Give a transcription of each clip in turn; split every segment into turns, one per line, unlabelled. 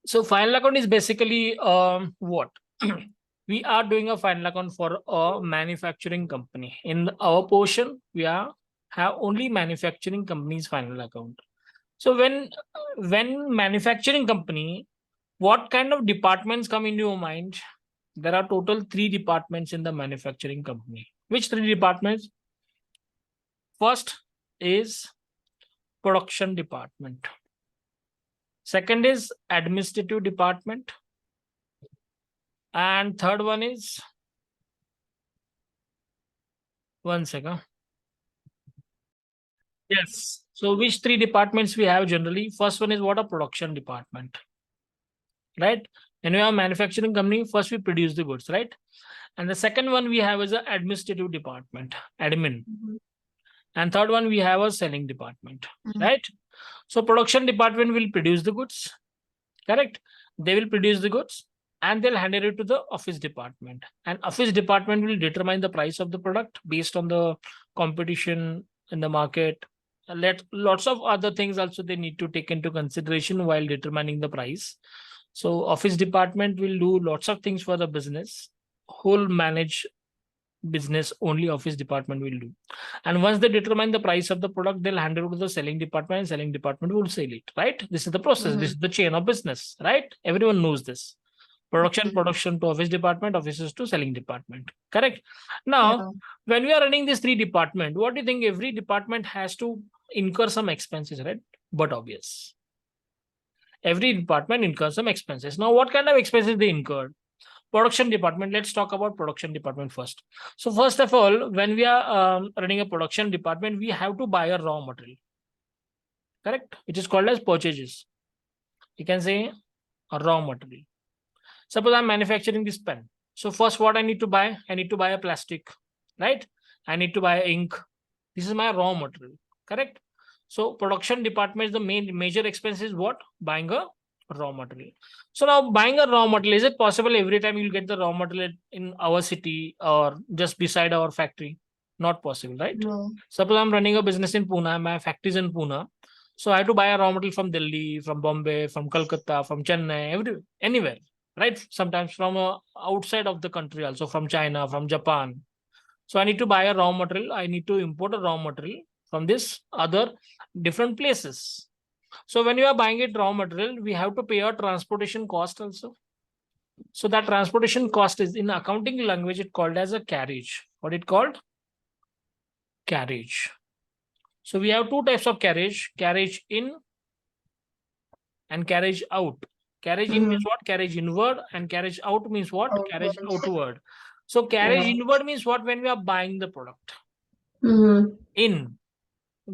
So final account is basically what? We are doing a final account for a manufacturing company. In our portion, we have only manufacturing company's final account. So when manufacturing company, what kind of departments come into your mind? There are total 3 departments in the manufacturing company. Which 3 departments? First is production department. Second is administrative department. And third one is, one second. Yes. So which 3 departments we have generally? First one is what? A production department, right? And we have a manufacturing company. First we produce the goods, right? And the second one we have is an administrative department, admin. And third one we have a selling department, right? So production department will produce the goods, correct? They will produce the goods and they'll hand it to the office department. And office department will determine the price of the product based on the competition in the market. Lots of other things also they need to take into consideration while determining the price. So office department will do lots of things for the business. Whole manage business only office department will do. And once they determine the price of the product, they'll hand it to the selling department and selling department will sell it, right? This is the process. This is the chain of business, right? Everyone knows this. Production to office department, offices to selling department, correct? Now, when we are running these 3 departments, what do you think? Every department has to incur some expenses, right? But obvious. Every department incurs some expenses. Now, what kind of expenses they incurred? Production department. Let's talk about production department first. So first of all, when we are running a production department, we have to buy a raw material, correct? It is called as purchases. You can say a raw material. Suppose I'm manufacturing this pen. So first what I need to buy? I need to buy a plastic, right? I need to buy ink. This is my raw material, correct? So production department, the major expense is what? Buying a raw material. So now buying a raw material, is it possible every time you'll get the raw material in our city or just beside our factory? Not possible, right?
No.
Suppose I'm running a business in Pune, my factory is in Pune. So I have to buy a raw material from Delhi, from Bombay, from Kolkata, from Chennai, anywhere, right? Sometimes from outside of the country also, from China, from Japan. So I need to buy a raw material. I need to import a raw material from this other different places. So when you are buying it raw material, we have to pay a transportation cost also. So that transportation cost is in accounting language, it called as a carriage. What it called? Carriage. So we have 2 types of carriage in and carriage out. Carriage in means what? Carriage inward, and carriage out means what? Carriage outward. So carriage inward means what? When we are buying the product. In.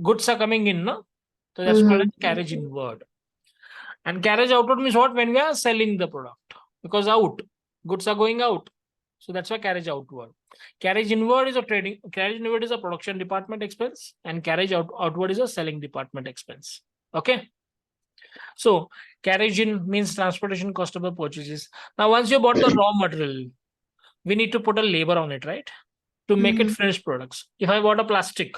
Goods are coming in, no? So that's called carriage inward. And carriage outward means what? When we are selling the product. Because out. Goods are going out. So that's why carriage outward. Carriage inward is a trading. Carriage inward is a production department expense. And carriage outward is a selling department expense. Okay. So carriage in means transportation cost of the purchases. Now, once you bought the raw material, we need to put a labor on it, right? To make it finished products. If I bought a plastic,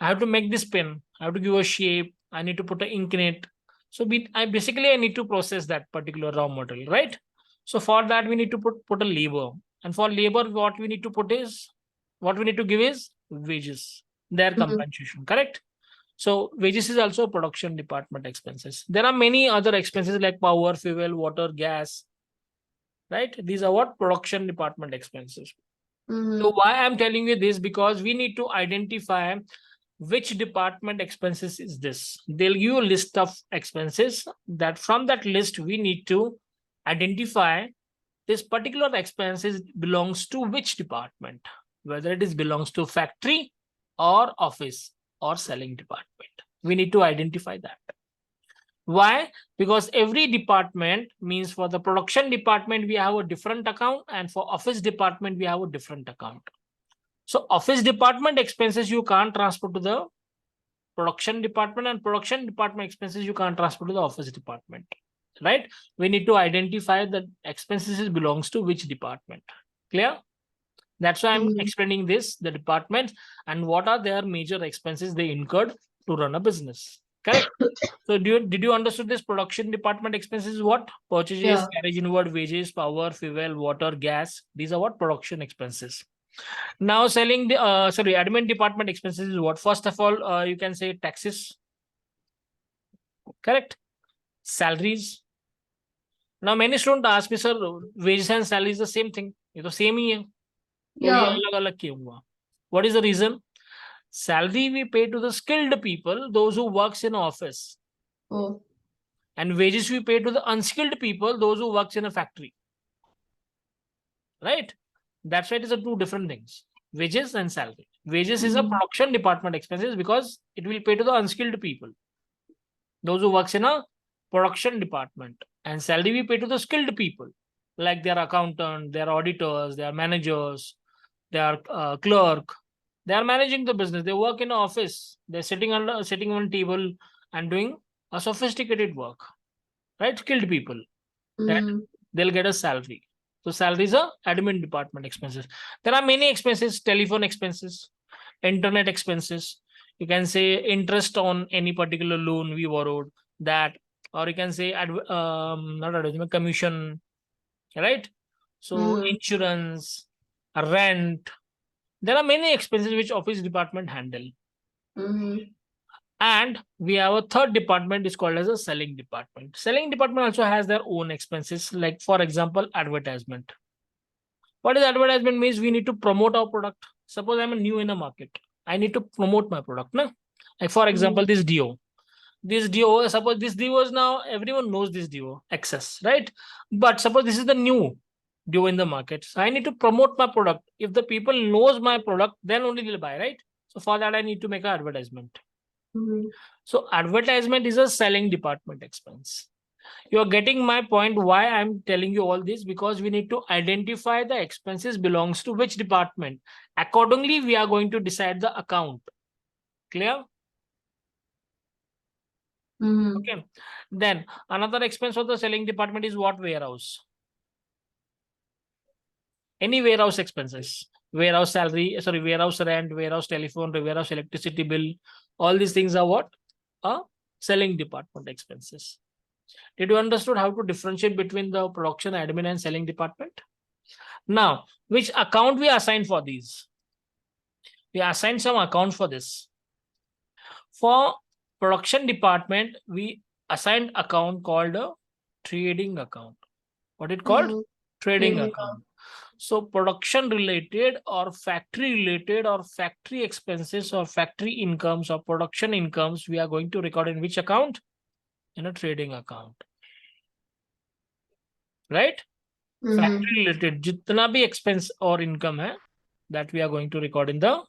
I have to make this pen. I have to give a shape. I need to put an ink in it. So I need to process that particular raw material, right? So for that, we need to put a labor. And for labor, what we need to give is wages, their compensation, correct? So wages is also production department expenses. There are many other expenses like power, fuel, water, gas, right? These are what? Production department expenses. So why I'm telling you this? Because we need to identify which department expenses is this. They'll give you a list of expenses that from that list, we need to identify this particular expenses belongs to which department, whether it is belongs to factory or office or selling department. We need to identify that. Why? Because every department means for the production department, we have a different account, and for office department, we have a different account. So office department expenses you can't transfer to the production department, and production department expenses you can't transfer to the office department, right? We need to identify the expenses belongs to which department. Clear? That's why I'm explaining this, the departments and what are their major expenses they incurred to run a business. Correct. So did you understood this? Production department expenses is what? Purchases,
Yeah.
carriage inward, wages, power, fuel, water, gas. These are what? Production expenses. Now selling the admin department expenses is what? First of all, you can say taxes. Correct. Salaries. Now many students ask me, sir, wages and salary is the same thing. ये तो same ही है. तो ये
Yeah.
अलग-अलग क्यों हुआ? What is the reason? Salary we pay to the skilled people, those who works in office.
Oh.
And wages we pay to the unskilled people, those who works in a factory. Right? That's why it is two different things. Wages and salary. Wages is a production department expenses because it will pay to the unskilled people. Those who works in a production department. And salary we pay to the skilled people. Like their accountant, their auditors, their managers, their clerk. They are managing the business. They work in an office. They're sitting on a table and doing a sophisticated work. Right? Skilled people. That they'll get a salary. So salary is a admin department expenses. There are many expenses, telephone expenses, internet expenses. You can say interest on any particular loan we borrowed, that, or you can say not advertisement, commission, right? So insurance, rent. There are many expenses which office department handle. And we have a third department is called as a selling department. Selling department also has their own expenses, like for example, advertisement. What is advertisement means? We need to promote our product. Suppose I'm new in a market. I need to promote my product. No? Like for example, this Dio. This Dio, suppose this Dio is now, everyone knows this Dio, excess, right? But suppose this is the new Dio in the market. So I need to promote my product. If the people knows my product, then only they'll buy, right? So for that, I need to make an advertisement. So advertisement is a selling department expense. You are getting my point why I'm telling you all this, because we need to identify the expenses belongs to which department. Accordingly, we are going to decide the account. Clear? Okay. Then another expense of the selling department is what? Warehouse. Any warehouse expenses. Warehouse salary, warehouse rent, warehouse telephone, warehouse electricity bill. All these things are what? Selling department expenses. Did you understood how to differentiate between the production, admin, and selling department? Now, which account we assign for these? We assign some account for this. For production department, we assigned account called a trading account. What it called? Trading account. So production related or factory related or factory expenses or factory incomes or production incomes, we are going to record in which account? In a trading account. Right? Factory related jitna bhi expense or income hai, that we are going to record in the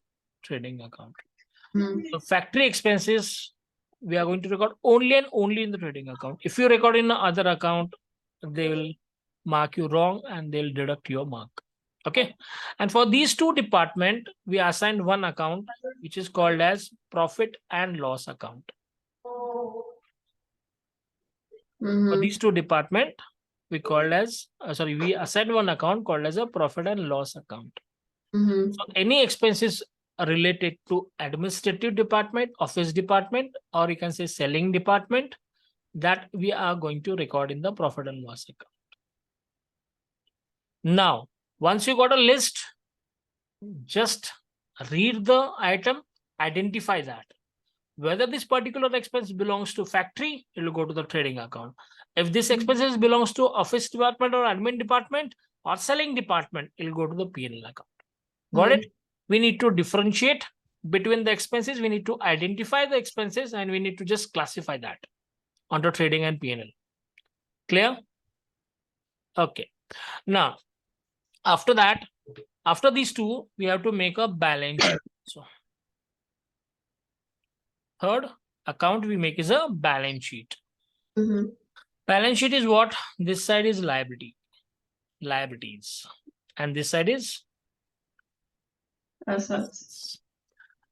trading account. So factory expenses we are going to record only and only in the trading account. If you record in the other account, they will mark you wrong and they'll deduct your mark. Okay. And for these two department, we assigned one account which is called as profit and loss account. For these two department, we called as we assigned one account called as a profit and loss account. So any expenses related to administrative department, office department, or you can say selling department, that we are going to record in the profit and loss account. Now, once you got a list, just read the item, identify that. Whether this particular expense belongs to factory, it will go to the trading account. If this expenses belongs to office department or admin department or selling department, it will go to the P&L account. Got it? We need to differentiate between the expenses. We need to identify the expenses and we need to just classify that under trading and P&L. Clear? Okay. Now, after that, after these two, we have to make a balance sheet. So, third account we make is a balance sheet. Balance sheet is what? This side is liabilities, and this side is assets.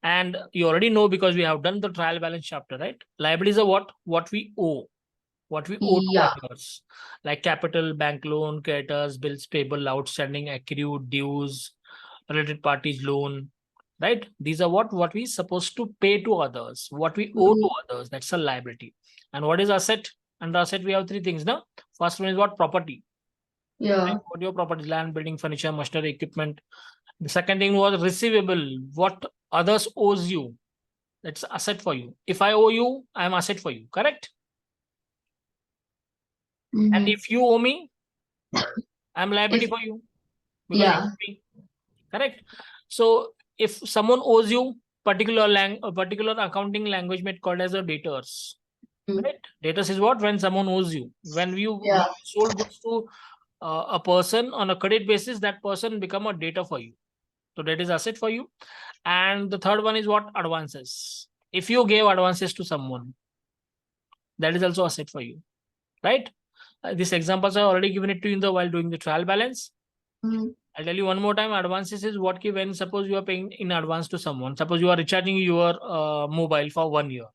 And you already know because we have done the trial balance chapter, right? Liabilities are what? What we owe. What we owe to others, like capital, bank loan, creditors, bills payable, outstanding, accrued, dues, related parties loan, right? These are what we supposed to pay to others, what we owe to others. That's a liability. And what is asset? Under asset, we have three things. Now, first one is what? Property.
Yeah.
Right? What your property? Land, building, furniture, machinery, equipment. The second thing was receivable. What others owes you. That's asset for you. If I owe you, I am asset for you. Correct? And if you owe me, I'm liability for you. Because you owe me. Correct? So if someone owes you a particular accounting language made called as a debtors. Right? Debtors is what? When someone owes you. When you sold goods to a person on a credit basis, that person become a debtor for you. So that is asset for you. And the third one is what? Advances. If you gave advances to someone, that is also asset for you. Right? These examples I already given it to you while doing the trial balance. I'll tell you one more time. Advances is what when suppose you are paying in advance to someone. Suppose you are recharging your mobile for 1 year.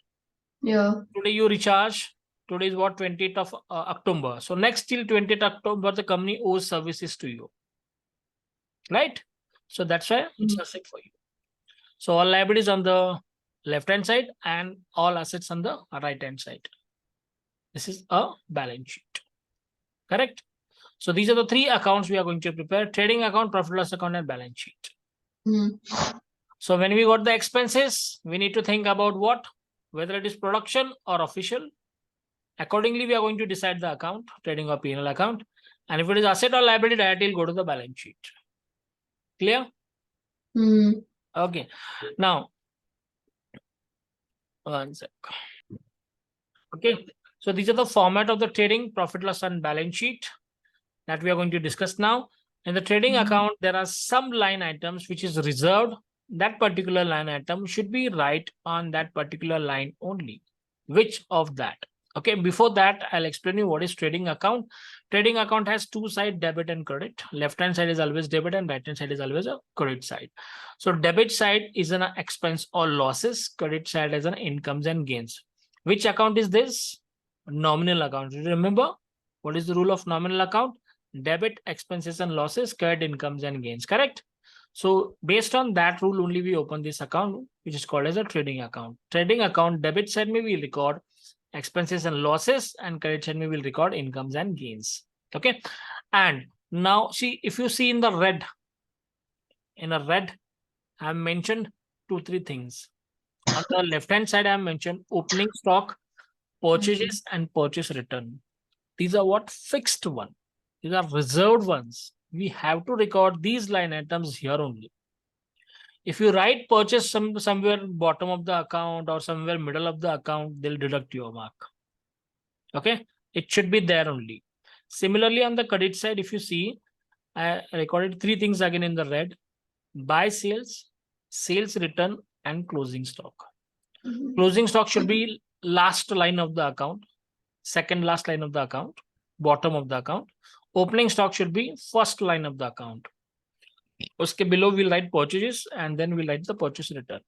Yeah.
Today you recharge. Today is what? 20th of October. So next till 20th October, the company owes services to you. Right? So that's why it's asset for you. So all liabilities on the left hand side and all assets on the right hand side. This is a balance sheet. Correct? So these are the three accounts we are going to prepare: trading account, profit loss account, and balance sheet. So when we got the expenses, we need to think about what? Whether it is production or official. Accordingly, we are going to decide the account, trading or P&L account. And if it is asset or liability, directly will go to the balance sheet. Clear? Okay. Now, one sec. Okay. So these are the format of the trading, profit loss, and balance sheet that we are going to discuss now. In the trading account, there are some line items which is reserved. That particular line item should be right on that particular line only. Which of that? Okay, before that, I'll explain you what is trading account. Trading account has two sides, debit and credit. Left hand side is always debit and right hand side is always a credit side. So debit side is an expense or losses. Credit side is an incomes and gains. Which account is this? Nominal account. Do you remember what is the rule of nominal account? Debit, expenses and losses, credit, incomes and gains. Correct? So based on that rule only we open this account, which is called as a trading account. Trading account, debit side may we record expenses and losses, and credit side may will record incomes and gains. Okay. And now see, if you see in a red, I have mentioned 2-3 things. On the left hand side, I have mentioned opening stock, purchases and purchase return. These are what? Fixed one. These are reserved ones. We have to record these line items here only. If you write purchase somewhere bottom of the account or somewhere middle of the account, they'll deduct your mark. Okay, it should be there only. Similarly, on the credit side, if you see, I recorded 3 things again in the red: buy sales, sales return, and closing stock. Closing stock should be last line of the account, second last line of the account, bottom of the account. Opening stock should be first line of the account. Uske below we'll write purchases and then we'll write the purchase return.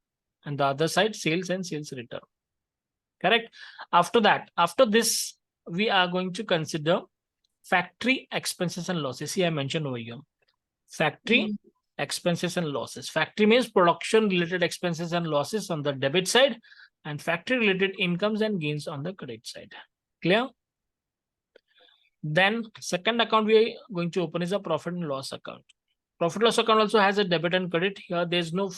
And the other side, sales and sales return. Correct? After that, after this, we are going to consider factory expenses and losses. See, I mentioned over here. Factory expenses and losses. Factory means production related expenses and losses on the debit side, and factory related incomes and gains on the credit side. Clear? Then second account we are going to open is a profit and loss account. Profit loss account also has a debit and credit. Here there's no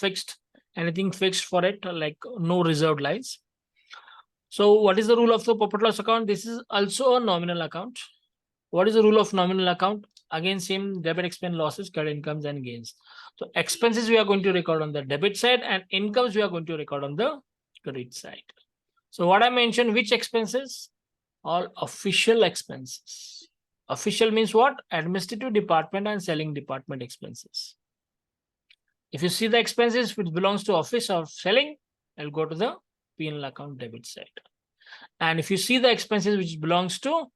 anything fixed for it, like no reserved lines. So what is the rule of the profit loss account? This is also a nominal account. What is the rule of nominal account? Again, same: debit, expense, losses, credit, incomes and gains. So expenses we are going to record on the debit side, and incomes we are going to record on the credit side. So what I mentioned, which expenses? All official expenses. Official means what? Administrative department and selling department expenses. If you see the expenses which belongs to office or selling, I'll go to the P&L account debit side. And if you see the expenses which belongs to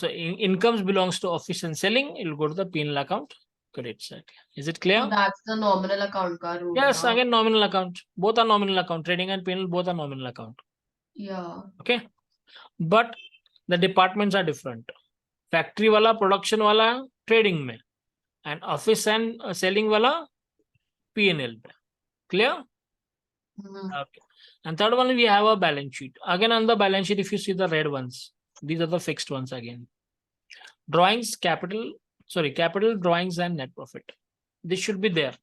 incomes belongs to office and selling, it will go to the P&L account credit side. Is it clear?
So that's the nominal account ka rule.
Yes, again nominal account. Both are nominal account. Trading and P&L both are nominal account.
Yeah.
Okay. But the departments are different. Factory wala, production wala, trading mein. And office and selling wala, P&L. Clear?
Mhm.
Okay. And third one, we have a balance sheet. Again, on the balance sheet, if you see the red ones, these are the fixed ones again. Drawings, capital, drawings and net profit. This should be there,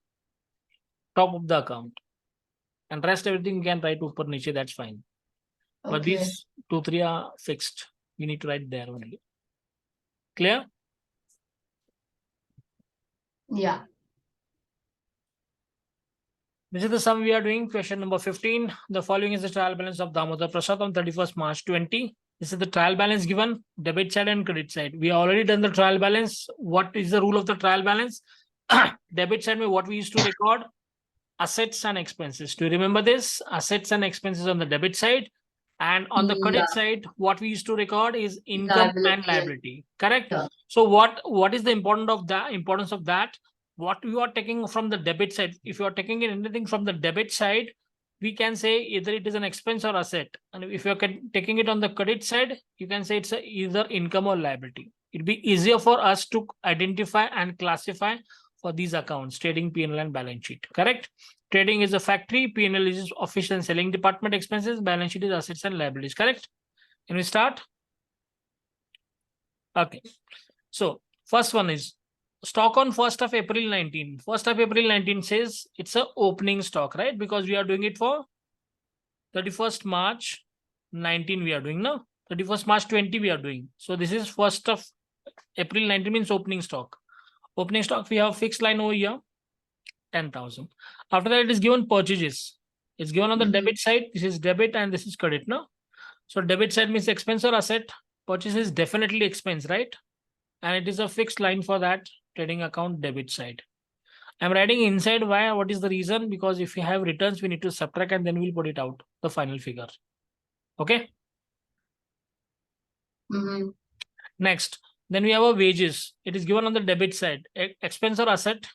top of the account. And rest everything you can write upper niche, that's fine. But
Okay.
these 2-3 are fixed. You need to write there only. Clear?
Yeah.
This is the sum we are doing. Question number 15. The following is the trial balance of Damodar Prasad on 31st March 20. This is the trial balance given, debit side and credit side. We have already done the trial balance. What is the rule of the trial balance? Debit side, what we used to record? Assets and expenses. Do you remember this? Assets and expenses on the debit side. And on the credit side, what we used to record is income and liability. Correct?
Yeah.
So what is the importance of that? What you are taking from the debit side, if you are taking anything from the debit side, we can say either it is an expense or asset. And if you are taking it on the credit side, you can say it's either income or liability. It'd be easier for us to identify and classify for these accounts, trading, P&L and balance sheet. Correct? Trading is a factory, P&L is office and selling department expenses, balance sheet is assets and liabilities. Correct? Can we start? Okay. So first one is stock on 1st of April 19. 1st of April 19 says it's a opening stock, right? Because we are doing it for 31st March 19 we are doing now. 31st March 20 we are doing. So this is 1st of April 19 means opening stock. Opening stock, we have fixed line over here, 10,000. After that, it is given purchases. It's given on the debit side. This is debit and this is credit now. So debit side means expense or asset. Purchase is definitely expense, right? And it is a fixed line for that trading account debit side. I'm writing inside why. What is the reason? Because if you have returns, we need to subtract and then we'll put it out, the final figure. Okay. Next, then we have a wages. It is given on the debit side. Expense or asset?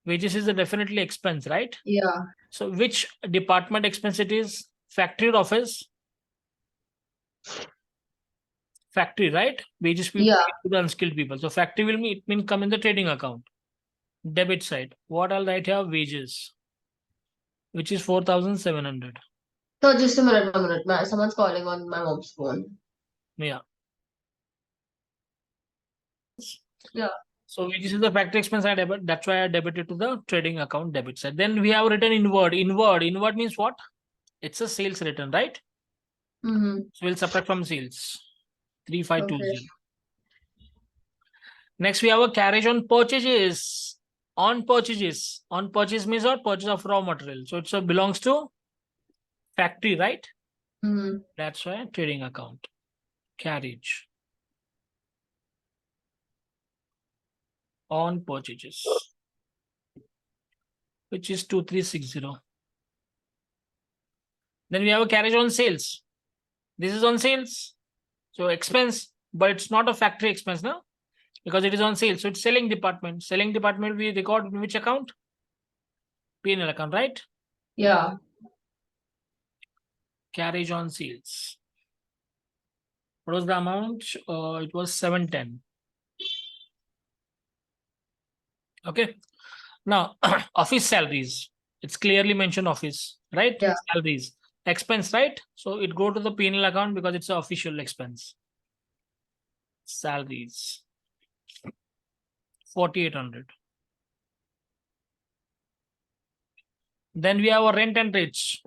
Wages is a definitely expense, right?
Yeah.
So which department expense it is? Factory or office? Factory, right? Wages people to the unskilled people. So factory will mean come in the trading account. Debit side. What I'll write here? Wages, which is 4,700.
So just a minute. Someone's calling on my mom's phone.
Yeah.
Yeah.
So wages is the factory expense I debit. That's why I debited to the trading account debit side. Then we have written inward. Inward means what? It's a sales return, right? So we'll subtract from sales. 3,520.
Okay.
Next, we have a carriage on purchases. On purchases. On purchase means what? Purchase of raw material. So it belongs to factory, right? That's why trading account. Carriage. On purchases. Which is 2,360. Then we have a carriage on sales. This is on sales. So expense, but it's not a factory expense now, because it is on sales. So it's selling department. Selling department we record in which account? P&L account, right?
Yeah.
Carriage on sales. What was the amount? It was 710. Okay. Now, office salaries. It's clearly mentioned office, right?
Yeah.
Salaries. Expense, right? So it go to the P&L account because it's an official expense. Salaries. 4,800. Then we have a rent and rates.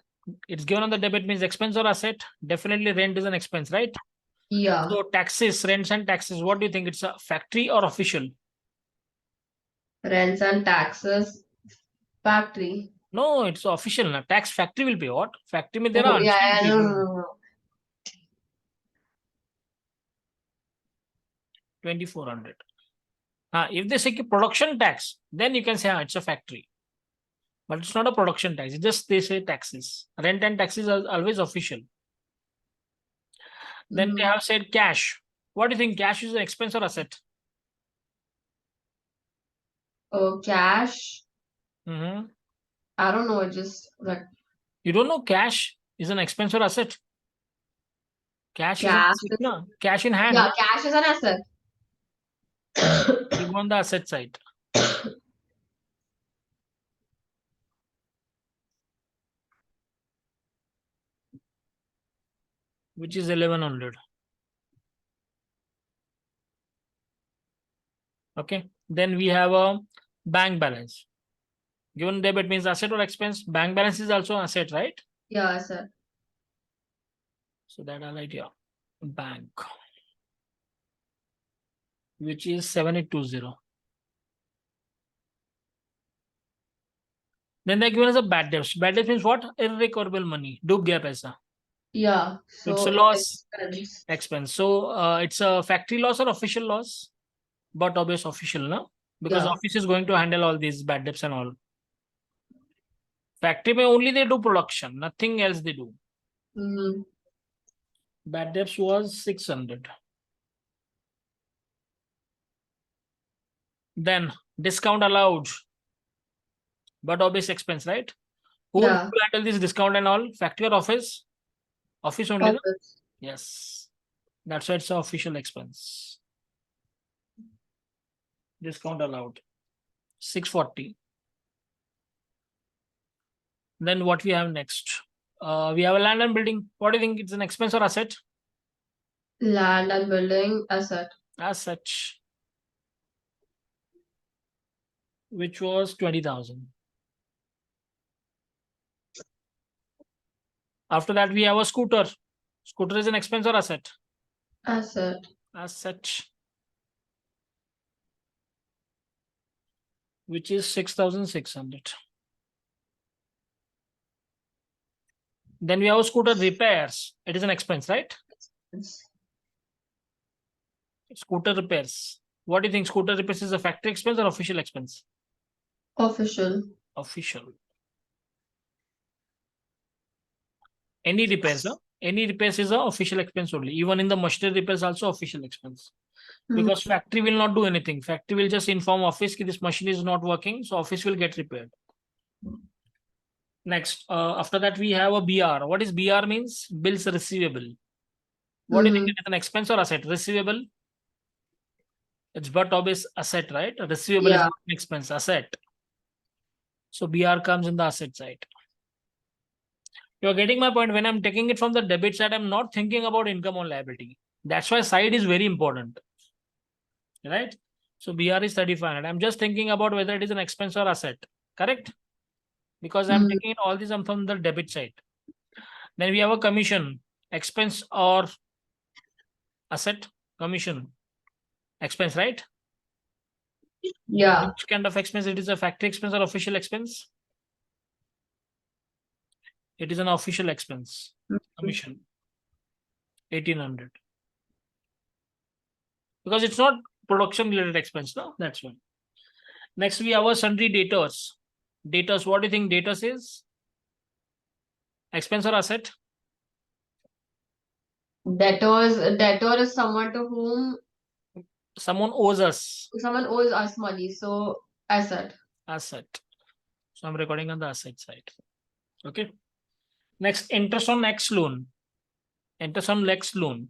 It's given on the debit means expense or asset. Definitely rent is an expense, right?
Yeah.
So taxes, rents and taxes. What do you think? It's a factory or official?
Rents and taxes. Factory.
No, it's official. Now, tax factory will pay what? Factory means there are
Yeah,
no. 2,400. If they say production tax, then you can say it's a factory. But it's not a production tax. It's just they say taxes. Rent and taxes are always official. Then they have said cash. What do you think? Cash is an expense or asset?
Oh, cash. I don't know. Just like.
You don't know cash is an expense or asset? Cash is an asset, no? Cash in hand.
Yeah, cash is an asset.
You go on the asset side. which is 1100. Okay. Then we have a bank balance. Given debit means asset or expense. Bank balance is also asset, right?
Yeah, asset.
So that I'll write here. Bank, which is 7820. Then they're given as a bad debts. Bad debts means what? Irrecoverable money. Doob gaya paisa.
Yeah.
So it's
So
a loss,
expense.
expense. So it's a factory loss or official loss? But obvious official, no? Because
Yeah.
office is going to handle all these bad debts and all. Factory may only they do production, nothing else they do.
Mm-hmm.
Bad debts was 600. Then discount allowed, but obvious expense, right? Who will
Yeah.
handle this discount and all? Factory or office? Office only, no?
Office.
Yes. That's why it's an official expense. Discount allowed. 640. Then what we have next? We have a land and building. What do you think? It's an expense or asset?
Land and building asset.
As such, which was 20,000. After that, we have a scooter. Scooter is an expense or asset?
Asset.
As such, which is 6,600. Then we have a scooter repairs. It is an expense, right? Scooter repairs. What do you think? Scooter repairs is a factory expense or official expense?
Official.
Official. Any repairs, huh? Any repairs is a official expense only. Even in the machinery repairs also official expense. Because factory will not do anything. Factory will just inform office that this machine is not working, so office will get repaired. Next, after that we have a BR. What is BR means? Bills receivable. What do you think? It is an expense or asset? Receivable. It's but obvious asset, right? Receivable is
Yeah.
not an expense, asset. So BR comes in the asset side. You're getting my point. When I'm taking it from the debit side, I'm not thinking about income or liability. That's why side is very important. Right? So BR is 3,500. I'm just thinking about whether it is an expense or asset. Correct? Because I'm taking all these from the debit side. Then we have a commission, expense or asset. Commission, expense, right?
Yeah.
Which kind of expense? It is a factory expense or official expense? It is an official expense. Commission, 1,800. Because it's not production related expense, no? That's one. Next, we have a sundry debtors. Debtors, what do you think debtors is? Expense or asset?
Debtor is someone to whom
Someone owes us.
someone owes us money. So asset.
Asset. So I'm recording on the asset side. Okay. Next, interest on next loan. Interest on next loan.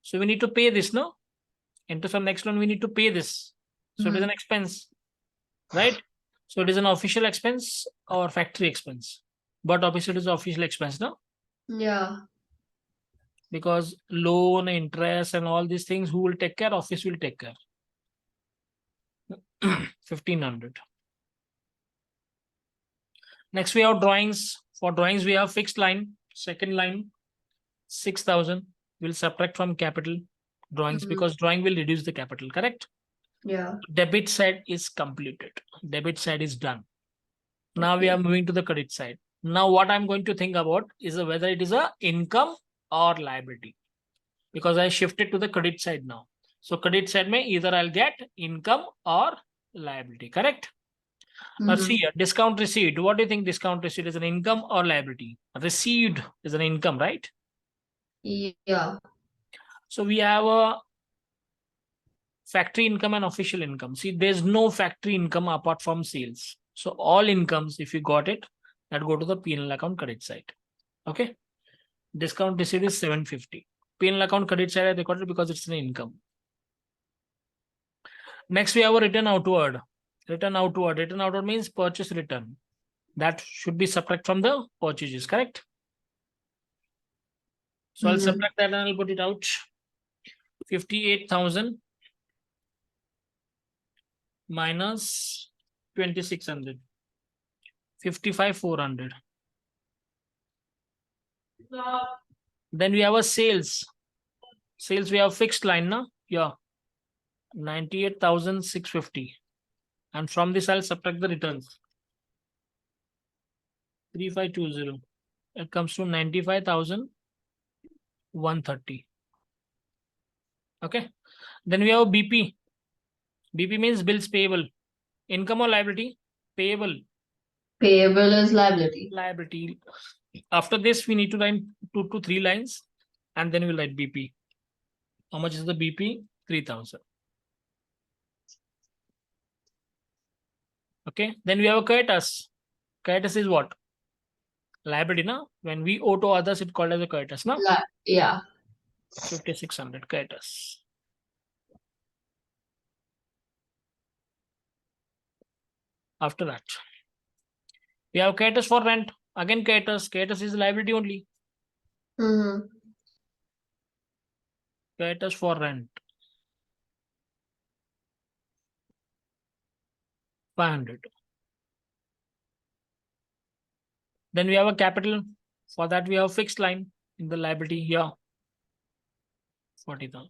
So we need to pay this, no? Interest on next loan, we need to pay this. So it is an expense, right? So it is an official expense or factory expense. But obviously it is official expense, no?
Yeah.
Because loan, interest, and all these things, who will take care? Office will take care. 1,500. Next, we have drawings. For drawings, we have fixed line, second line, 6,000. We'll subtract from capital drawings because drawing will reduce the capital, correct?
Yeah.
Debit side is completed. Debit side is done. Now we are moving to the credit side. Now what I'm going to think about is whether it is a income or liability, because I shifted to the credit side now. So credit side may either I'll get income or liability, correct? Now see here, discount received. What do you think discount received is an income or liability? Received is an income, right?
Yeah.
So we have a factory income and official income. See, there's no factory income apart from sales. So all incomes, if you got it, that go to the P&L account credit side. Okay. Discount received is 750. P&L account credit side I recorded because it's an income. Next, we have a return outward. Return outward. Return outward means purchase return. That should be subtract from the purchases, correct? So I'll subtract that and I'll put it out. 58,000 minus 2,600. 55,400. Then we have a sales. Sales we have fixed line now. Yeah. 98,650. And from this I'll subtract the returns. 3520. It comes to 95,130. Okay. Then we have BP. BP means bills payable. Income or liability? Payable.
Payable is liability.
Liability. After this, we need to write 2 to 3 lines and then we'll write BP. How much is the BP? 3,000. Okay. Then we have a creditors. Creditors is what? Liability, na? When we owe to others, it's called as a creditors, na?
Yeah.
5,600 creditors. After that, we have creditors for rent. Again, creditors. Creditors is liability only. Creditors for rent. 500. Then we have a capital. For that, we have fixed line in the liability here. 40,000.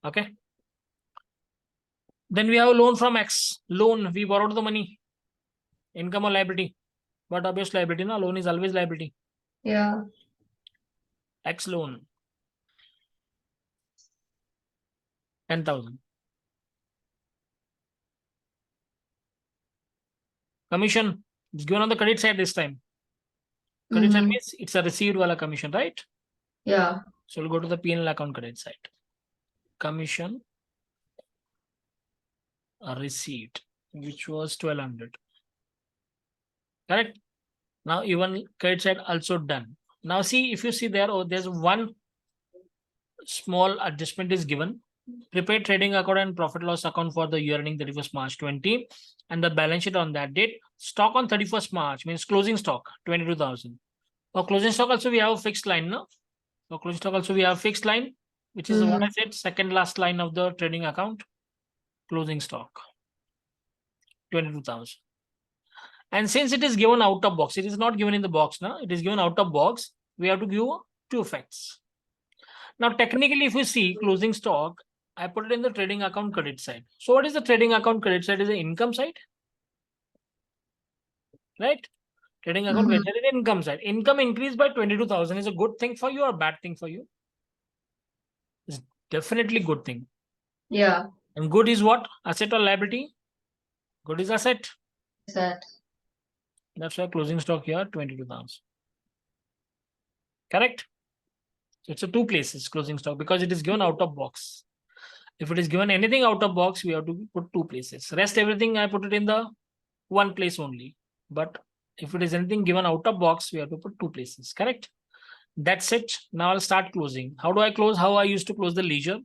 Okay. Then we have a loan from X. Loan, we borrowed the money. Income or liability. But obvious liability, na? Loan is always liability.
Yeah.
X loan. 10,000. Commission is given on the credit side this time. Credit side means it's a received wala commission, right?
Yeah.
So we'll go to the P&L account credit side. Commission received, which was 1,200. Correct? Now even credit side also done. Now see, if you see there, there's one small adjustment is given. Prepared trading account and profit loss account for the year ending 31st March 20 and the balance sheet on that date. Stock on 31st March means closing stock 22,000. For closing stock also we have a fixed line, no? For closing stock also we have a fixed line, which is what I said, second last line of the trading account. Closing stock 22,000. And since it is given out of box, it is not given in the box now. It is given out of box. We have to give two effects. Now, technically, if we see closing stock, I put it in the trading account credit side. So what is the trading account credit side? Is the income side, right? Trading account credit side is the income side. Income increased by 22,000 is a good thing for you or bad thing for you? It's definitely good thing.
Yeah.
And good is what? Asset or liability? Good is asset.
Asset.
That's why closing stock here 22,000. Correct? So it's a two places closing stock because it is given out of box. If it is given anything out of box, we have to put two places. Rest everything I put it in the one place only. But if it is anything given out of box, we have to put two places. Correct? That's it. Now I'll start closing. How do I close? How I used to close the ledger.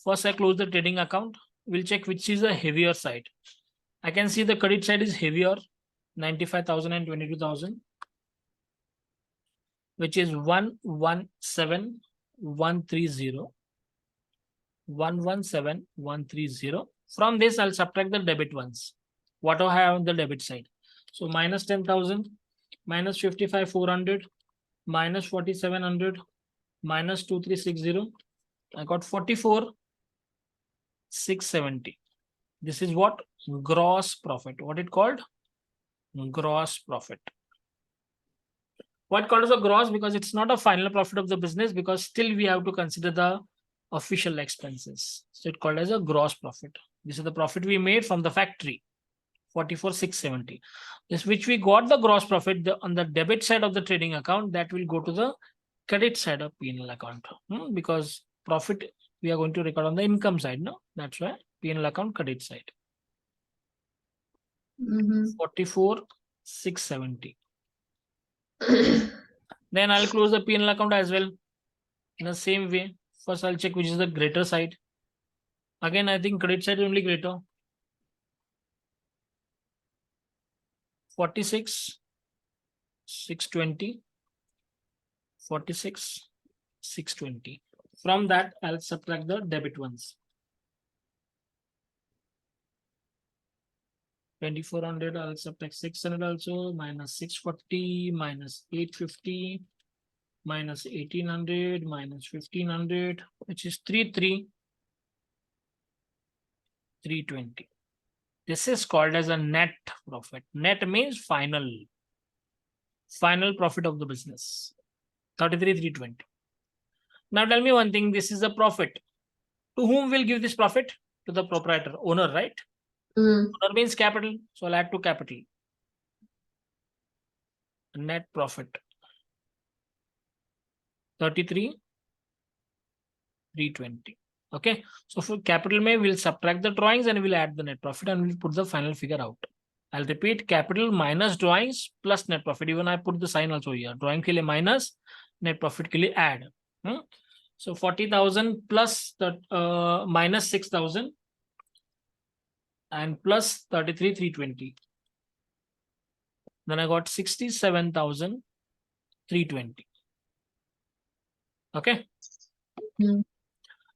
First, I close the trading account. We'll check which is the heavier side. I can see the credit side is heavier, 95,000 and 22,000, which is 117,130. 117,130. From this, I'll subtract the debit ones. What do I have on the debit side? So minus 10,000, minus 55,400, minus 4,700, minus 2,360. I got 44,670. This is what? Gross profit. What it called? Gross profit. What called as a gross? Because it's not a final profit of the business, because still we have to consider the official expenses. So it called as a gross profit. This is the profit we made from the factory. 44,670. This which we got the gross profit on the debit side of the trading account, that will go to the credit side of P&L account. Because profit we are going to record on the income side. No, that's why P&L account credit side. 44,670. Then I'll close the P&L account as well in the same way. First, I'll check which is the greater side. Again, I think credit side is only greater. 46,620. 46,620. From that, I'll subtract the debit ones. 2,400, I'll subtract 600 also, minus 640, minus 850, minus 1,800, minus 1,500, which is 320. This is called as a net profit. Net means final profit of the business. 33,320. Now tell me one thing, this is a profit. To whom will give this profit? To the proprietor, owner, right? Owner means capital, so I'll add to capital. Net profit. 33,320. Okay, so for capital may we'll subtract the drawings and we'll add the net profit and we'll put the final figure out. I'll repeat, capital minus drawings plus net profit. Even I put the sign also here. Drawing के लिए minus, net profit के लिए add. So 40,000 plus the minus 6,000 and plus 33,320. Then I got 67,320. Okay.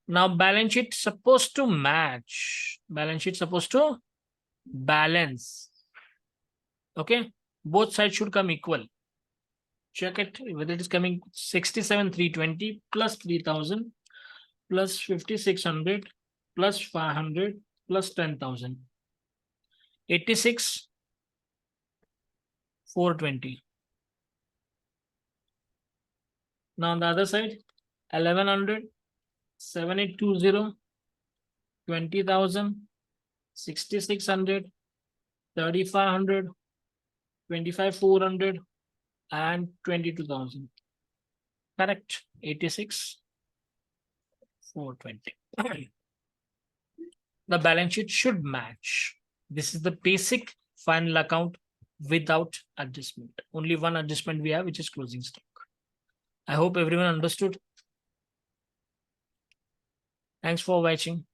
Now balance sheet supposed to match. Balance sheet supposed to balance. Okay. Both sides should come equal. Check it whether it is coming 67,320 plus 3,000 plus 5,600 plus 500 plus 10,000. 86,420. Now on the other side, 1,100, 7,820, 20,000, 6,600, 3,500, 25,400, and 22,000. Correct. 86,420. The balance sheet should match. This is the basic final account without adjustment. Only one adjustment we have, which is closing stock. I hope everyone understood. Thanks for watching.